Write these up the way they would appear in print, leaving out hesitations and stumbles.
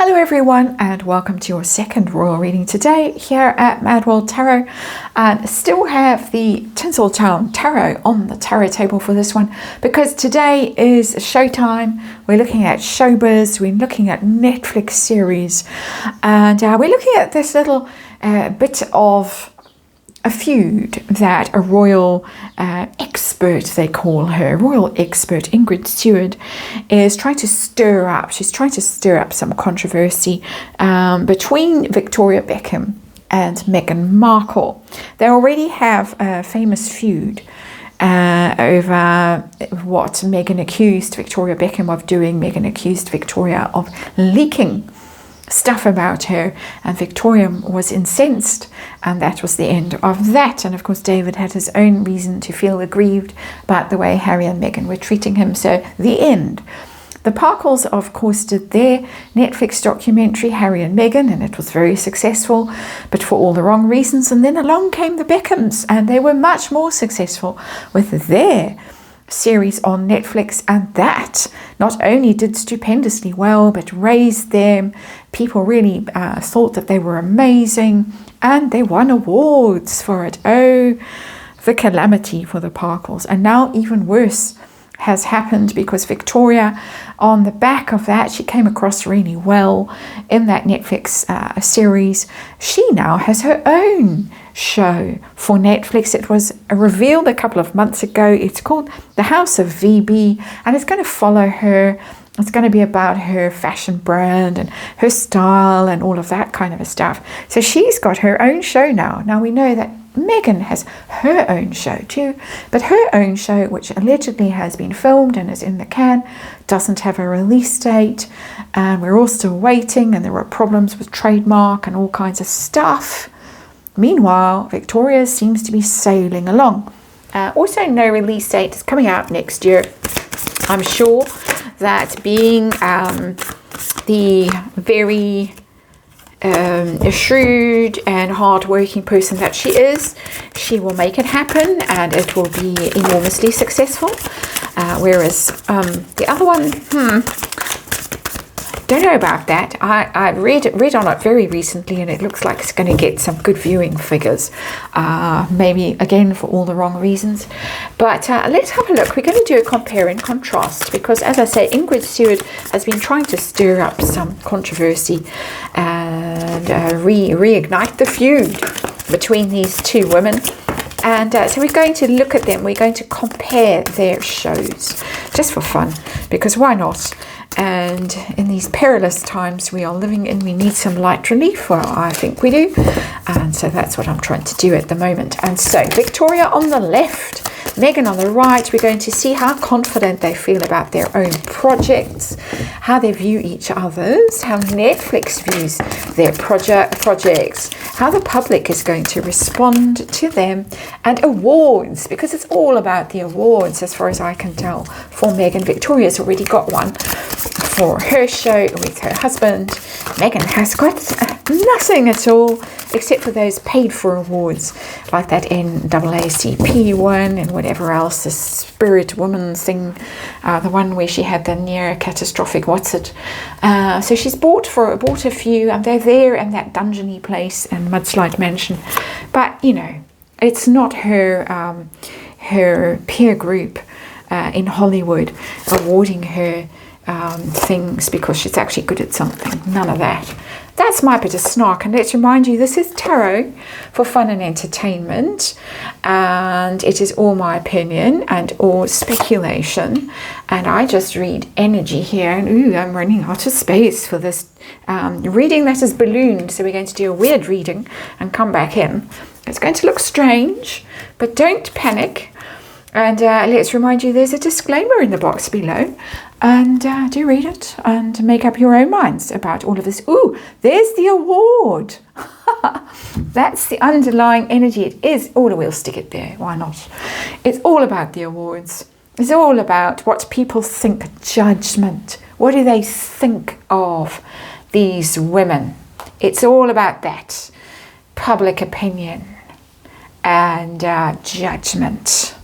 Hello everyone, and welcome to your second royal reading today here at MadWorldTarot. And still have the Tinseltown Tarot on the tarot table for this one because today is showtime. We're looking at showbiz, we're looking at Netflix series, and we're looking at this little bit of a feud that a royal expert, they call her, royal expert Ingrid Stewart, is trying to stir up. She's trying to stir up some controversy between Victoria Beckham and Meghan Markle. They already have a famous feud over what Meghan accused Victoria Beckham of doing. Meghan accused Victoria of leaking stuff about her, and Victoria was incensed, and that was the end of that. And of course David had his own reason to feel aggrieved about the way Harry and Meghan were treating him. So the end. The Parkles of course did their Netflix documentary Harry and Meghan, and it was very successful, but for all the wrong reasons. And then along came the Beckhams, and they were much more successful with their series on Netflix, and that not only did stupendously well but raised them. People really thought that they were amazing, and they won awards for it. Oh, the calamity for the Parkles. And now even worse has happened, because Victoria, on the back of that, she came across really well in that Netflix series. She now has her own show for Netflix. It was revealed a couple of months ago. It's called The House of VB, and it's going to follow her. It's going to be about her fashion brand and her style and all of that kind of stuff. So she's got her own show now. Now we know that Meghan has her own show too, but her own show, which allegedly has been filmed and is in the can, doesn't have a release date, and we're all still waiting, and there were problems with trademark and all kinds of stuff. Meanwhile, Victoria seems to be sailing along. Also, no release date. Is coming out next year. I'm sure that being the very shrewd and hard-working person that she is, she will make it happen, and it will be enormously successful. Whereas the other one, don't know about that. I read on it very recently, and it looks like it's going to get some good viewing figures. Maybe again for all the wrong reasons. But let's have a look. We're going to do a compare and contrast, because as I say, Ingrid Stewart has been trying to stir up some controversy and reignite the feud between these two women. And so we're going to look at them. We're going to compare their shows just for fun, because why not? And in these perilous times we are living in, we need some light relief. Well, I think we do. And so that's what I'm trying to do at the moment. And so Victoria on the left, Meghan on the right. We're going to see how confident they feel about their own projects, how they view each other's, how Netflix views their projects, how the public is going to respond to them, and awards, because it's all about the awards as far as I can tell for Meghan. Victoria's already got one for her show with her husband. Meghan has got nothing at all except for those paid for awards like that NAACP one and whatever else, the Spirit Woman thing, the one where she had the near catastrophic so she's bought a few, and they're there in that dungeony place and mudslide mansion, but you know, it's not her peer group in Hollywood awarding her things because she's actually good at something. None of that. That's my bit of snark. And let's remind you, this is tarot for fun and entertainment, and it is all my opinion and all speculation, and I just read energy here. And ooh, I'm running out of space for this reading that is ballooned, so we're going to do a weird reading and come back in. It's going to look strange, but don't panic. And let's remind you, there's a disclaimer in the box below, and do read it and make up your own minds about all of this. Ooh, there's the award. That's the underlying energy. It is. Oh, we'll stick it there. Why not? It's all about the awards. It's all about what people think. Judgment. What do they think of these women? It's all about that. Public opinion and judgment.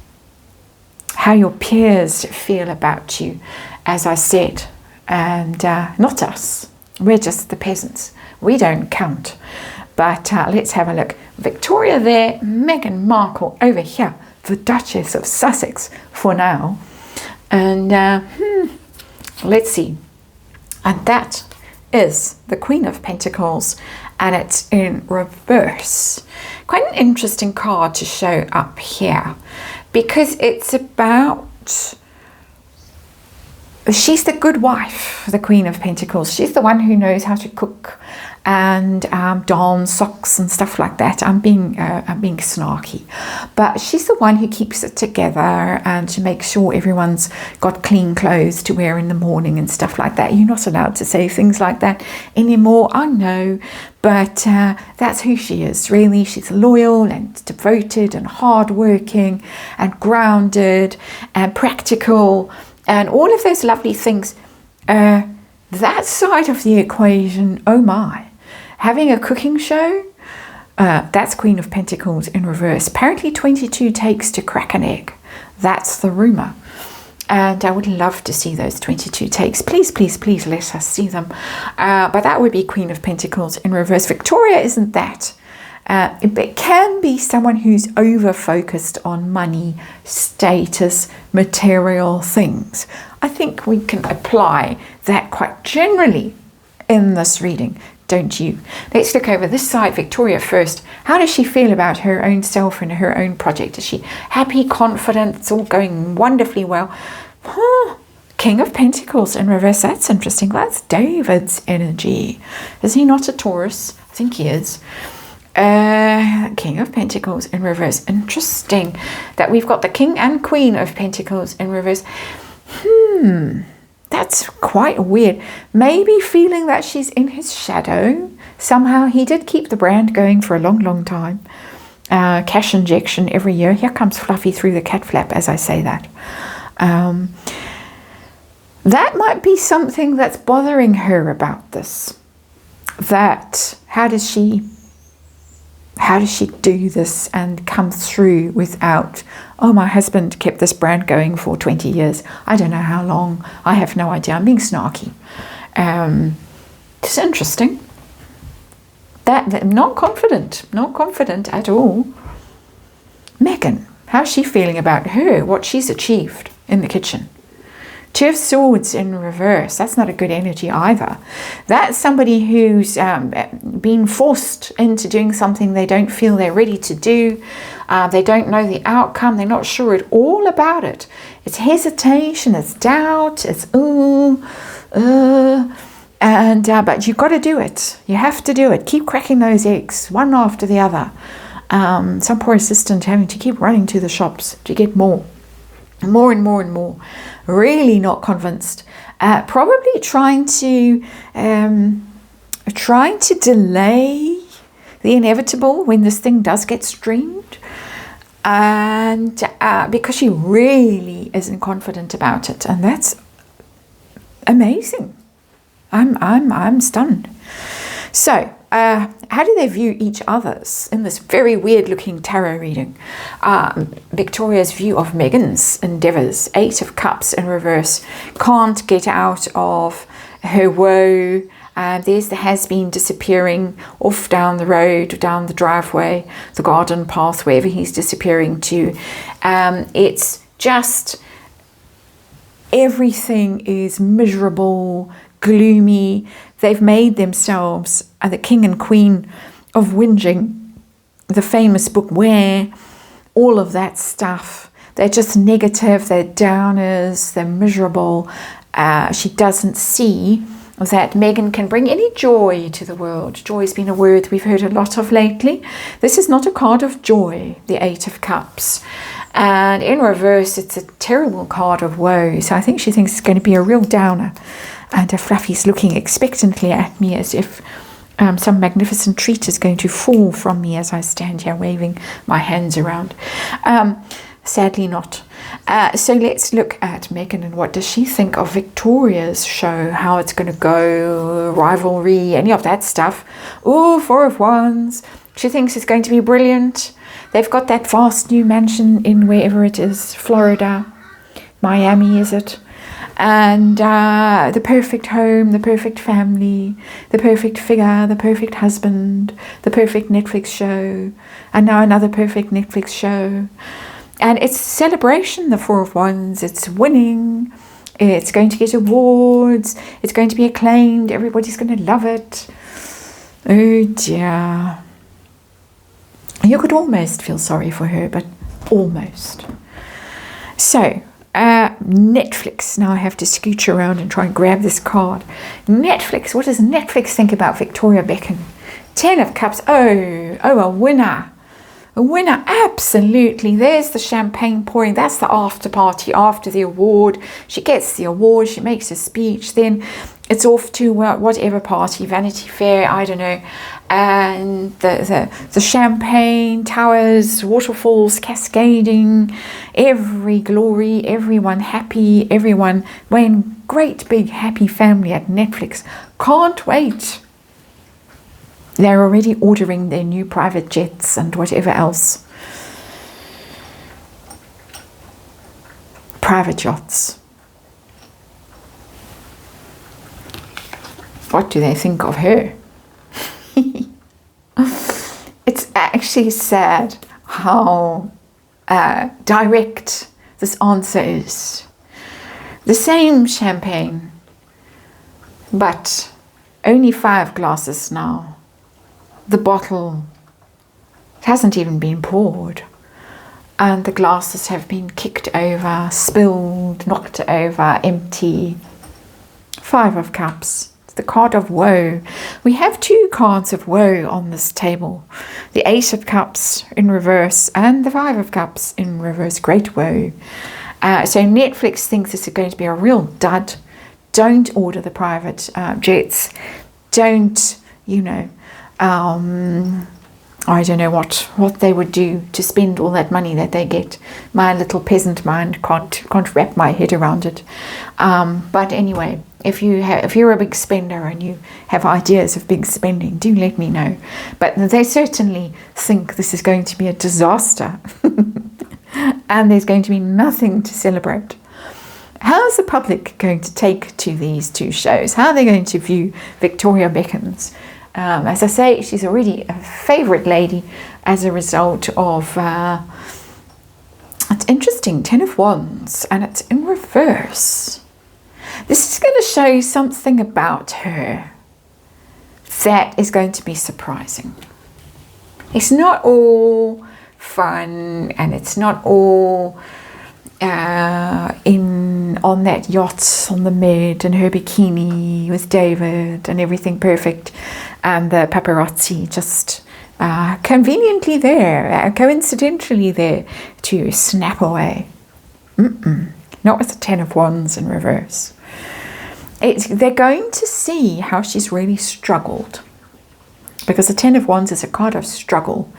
How your peers feel about you, as I said, and not us. We're just the peasants. We don't count. But let's have a look. Victoria there, Meghan Markle over here, the Duchess of Sussex for now. And let's see. And that is the Queen of Pentacles, and it's in reverse. Quite an interesting card to show up here, because it's about, she's the good wife, the Queen of Pentacles. She's the one who knows how to cook and darn socks and stuff like that. I'm being snarky, but she's the one who keeps it together and she makes sure everyone's got clean clothes to wear in the morning and stuff like that. You're not allowed to say things like that anymore, I know, but that's who she is, really. She's loyal and devoted and hardworking and grounded and practical and all of those lovely things. That side of the equation, oh my. Having a cooking show, that's Queen of Pentacles in reverse. Apparently 22 takes to crack an egg. That's the rumour. And I would love to see those 22 takes. Please, please, please let us see them. But that would be Queen of Pentacles in reverse. Victoria isn't that. It can be someone who's over-focused on money, status, material things. I think we can apply that quite generally in this reading, don't you? Let's look over this side, Victoria first. How does she feel about her own self and her own project? Is she happy, confident? It's all going wonderfully well. King of Pentacles in reverse. That's interesting. That's David's energy. Is he not a Taurus? I think he is. King of Pentacles in reverse. Interesting that we've got the King and Queen of Pentacles in reverse. That's quite weird. Maybe feeling that she's in his shadow. Somehow he did keep the brand going for a long, long time. Cash injection every year. Here comes Fluffy through the cat flap as I say that. That might be something that's bothering her about this. That how does she do this and come through without, oh, my husband kept this brand going for 20 years. I don't know how long. I have no idea. I'm being snarky. It's interesting. That not confident at all. Meghan, how's she feeling about her, what she's achieved in the kitchen? Two of Swords in reverse. That's not a good energy either. That's somebody who's been forced into doing something they don't feel they're ready to do. They don't know the outcome. They're not sure at all about it. It's hesitation. It's doubt. It's but you've got to do it. You have to do it. Keep cracking those eggs, one after the other. Some poor assistant having to keep running to the shops to get more and more. Really not convinced. Probably trying to delay the inevitable when this thing does get streamed, and because she really isn't confident about it, and that's amazing. I'm stunned. So how do they view each other's in this very weird looking tarot reading? Victoria's view of Meghan's endeavours, 8 of Cups in reverse, can't get out of her woe. There's the has-been disappearing off down the road, down the driveway, the garden path, wherever he's disappearing to. It's just everything is miserable, gloomy. They've made themselves the king and queen of whinging, the famous book Where, all of that stuff. They're just negative, they're downers, they're miserable. She doesn't see that Meghan can bring any joy to the world. Joy has been a word we've heard a lot of lately. This is not a card of joy, the 8 of Cups. And in reverse, it's a terrible card of woe. So I think she thinks it's going to be a real downer. And Fluffy's looking expectantly at me as if some magnificent treat is going to fall from me as I stand here waving my hands around. Sadly not. So let's look at Meghan and what does she think of Victoria's show, how it's going to go, rivalry, any of that stuff. Oh, 4 of Wands. She thinks it's going to be brilliant. They've got that vast new mansion in wherever it is, Florida, Miami, is it? and the perfect home, the perfect family, the perfect figure, the perfect husband, the perfect Netflix show, and now another perfect Netflix show. And it's celebration, the Four of Wands. It's winning. It's going to get awards. It's going to be acclaimed. Everybody's going to love it. Oh dear. You could almost feel sorry for her, but almost. So, Netflix. Now I have to scooch around and try and grab this card. Netflix. What does Netflix think about Victoria Beckham? 10 of Cups. Oh, a winner. A winner, absolutely. There's the champagne pouring. That's the after party after the award. She gets the award. She makes a speech. Then it's off to whatever party, Vanity Fair, I don't know. And the champagne, towers, waterfalls cascading, every glory, everyone happy, everyone, one great big happy family at Netflix. Can't wait. They're already ordering their new private jets and whatever else. Private yachts. What do they think of her? It's actually sad how direct this answer is. The same champagne, but only 5 glasses now. The bottle hasn't even been poured, and the glasses have been kicked over, spilled, knocked over, empty. 5 of Cups, the card of woe. We have 2 cards of woe on this table. The 8 of Cups in reverse and the 5 of Cups in reverse. Great woe. So Netflix thinks this is going to be a real dud. Don't order the private jets. Don't, I don't know what they would do to spend all that money that they get. My little peasant mind can't wrap my head around it. But anyway, if you're a big spender and you have ideas of big spending, do let me know. But they certainly think this is going to be a disaster, and there's going to be nothing to celebrate. How's the public going to take to these 2 shows? How are they going to view Victoria Beckham's? As I say, she's already a favourite lady as a result of, it's interesting, 10 of Wands, and it's in reverse. This is going to show you something about her that is going to be surprising. It's not all fun, and it's not all on that yacht on the Med and her bikini with David and everything perfect, and the paparazzi just conveniently there, coincidentally there to snap away. Not with the 10 of Wands in reverse. They're going to see how she's really struggled, because the 10 of Wands is a card of struggle.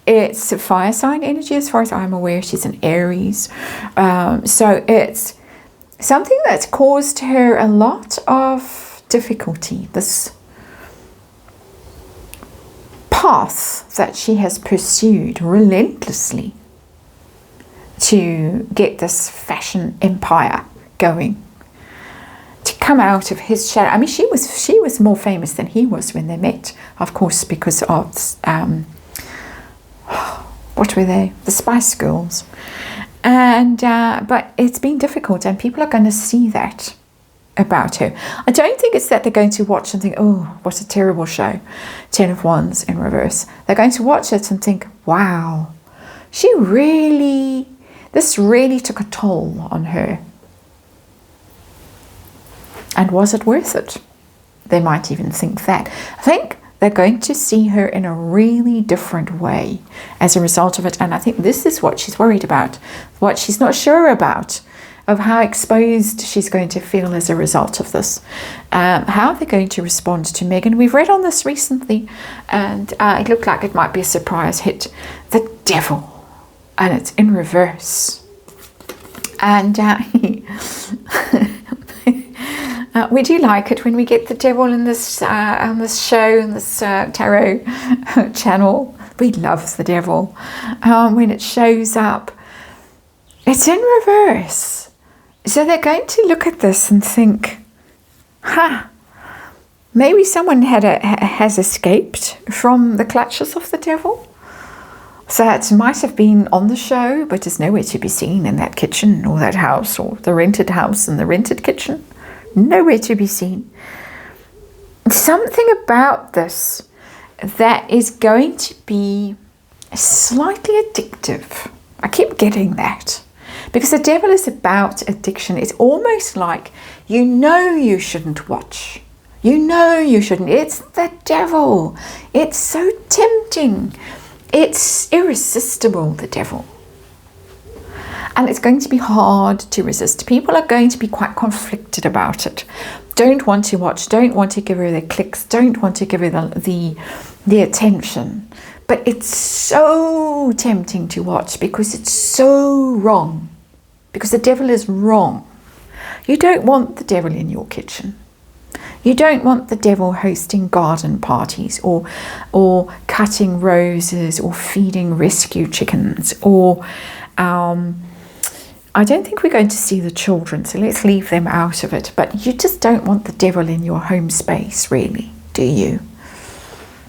It's a fire sign energy as far as I'm aware. She's an Aries. So it's something that's caused her a lot of difficulty. This path that she has pursued relentlessly to get this fashion empire going, to come out of his shadow. I mean, she was more famous than he was when they met, of course, because of what were they? The Spice Girls. And but it's been difficult, and people are going to see that about her. I don't think it's that they're going to watch and think, oh, what a terrible show, 10 of Wands in reverse. They're going to watch it and think, wow, this really took a toll on her. And was it worth it? They might even think that. I think they're going to see her in a really different way as a result of it. And I think this is what she's worried about, what she's not sure about, of how exposed she's going to feel as a result of this. How they're going to respond to Meghan. We've read on this recently, and it looked like it might be a surprise hit. The Devil, and it's in reverse. And we do like it when we get the Devil in this on this show, in this tarot channel. We love the Devil when it shows up. It's in reverse. So they're going to look at this and think, maybe someone has escaped from the clutches of the devil. So it might have been on the show, but is nowhere to be seen in that kitchen or that house, or the rented house and the rented kitchen. Nowhere to be seen. Something about this that is going to be slightly addictive. I keep getting that. Because the devil is about addiction. It's almost like you shouldn't watch. You shouldn't. It's the devil. It's so tempting. It's irresistible, the devil. And it's going to be hard to resist. People are going to be quite conflicted about it. Don't want to watch, don't want to give her the clicks, don't want to give her the attention. But it's so tempting to watch because it's so wrong. Because the devil is wrong. You don't want the devil in your kitchen. You don't want the devil hosting garden parties or cutting roses or feeding rescue chickens or I don't think we're going to see the children, so let's leave them out of it. But you just don't want the devil in your home space, really, do you?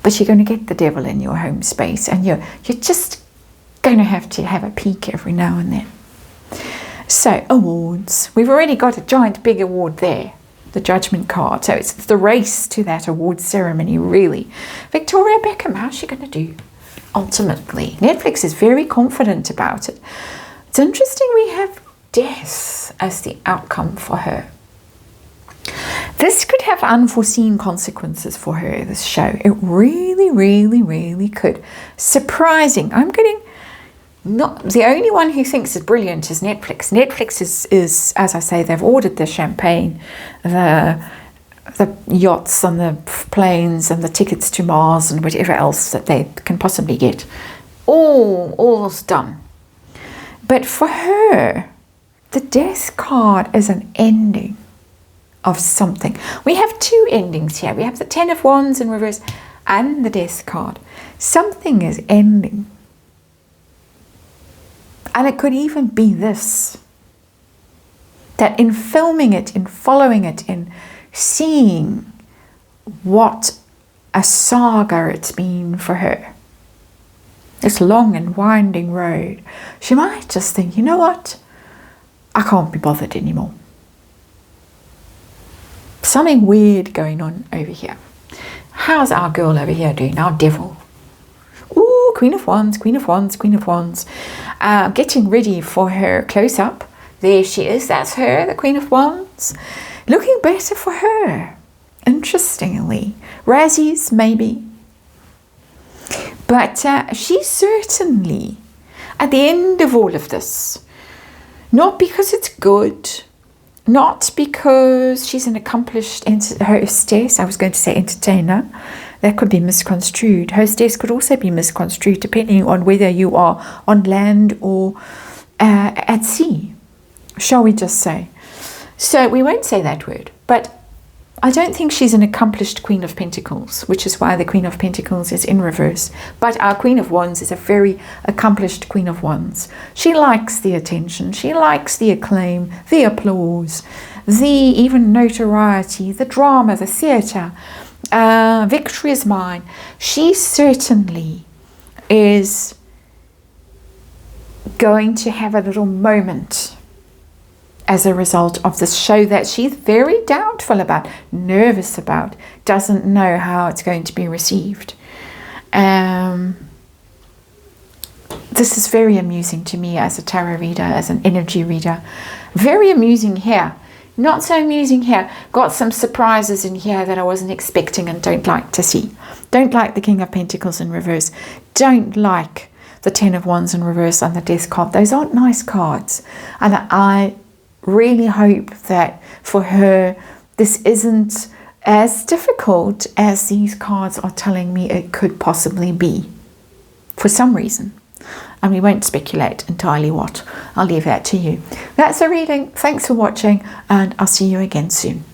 But you're going to get the devil in your home space, and you're just going to have a peek every now and then. So, awards. We've already got a giant big award there, the judgment card. So it's the race to that award ceremony, really. Victoria Beckham, how's she going to do? Ultimately, Netflix is very confident about it. It's interesting we have death as the outcome for her. This could have unforeseen consequences for her, this show. It really, really, really could. Surprising. I'm getting... Not the only one who thinks it's brilliant is Netflix. Netflix is, as I say, they've ordered the champagne, the yachts and the planes and the tickets to Mars and whatever else that they can possibly get. All's done. But for her, the death card is an ending of something. We have two endings here. We have the Ten of Wands in reverse and the death card. Something is ending. And it could even be this. That in filming it, in following it, in seeing what a saga it's been for her, this long and winding road, she might just think, you know what? I can't be bothered anymore. Something weird going on over here. How's our girl over here doing? Our devil. Ooh, Queen of Wands, Queen of Wands, Queen of Wands. Getting ready for her close-up. There she is. That's her, the Queen of Wands. Looking better for her. Interestingly. Razzies, maybe. But she's certainly at the end of all of this. Not because it's good. Not because she's an accomplished hostess. I was going to say entertainer. That could be misconstrued. Hostess could also be misconstrued depending on whether you are on land or at sea. Shall we just say. So we won't say that word. But I don't think she's an accomplished Queen of Pentacles, which is why the Queen of Pentacles is in reverse. But our Queen of Wands is a very accomplished Queen of Wands. She likes the attention. She likes the acclaim, the applause, the even notoriety, the drama, the theatre. Victory is mine. She certainly is going to have a little moment as a result of this show that she's very doubtful about, nervous about, doesn't know how it's going to be received. This is very amusing to me as a tarot reader, as an energy reader. Very amusing here. Not so amusing here. Got some surprises in here that I wasn't expecting and don't like to see. Don't like the King of Pentacles in reverse. Don't like the Ten of Wands in reverse and the Death card. Those aren't nice cards. And I really hope that for her, this isn't as difficult as these cards are telling me it could possibly be. For some reason. And we won't speculate entirely what. I'll leave that to you. That's a reading. Thanks for watching, and I'll see you again soon.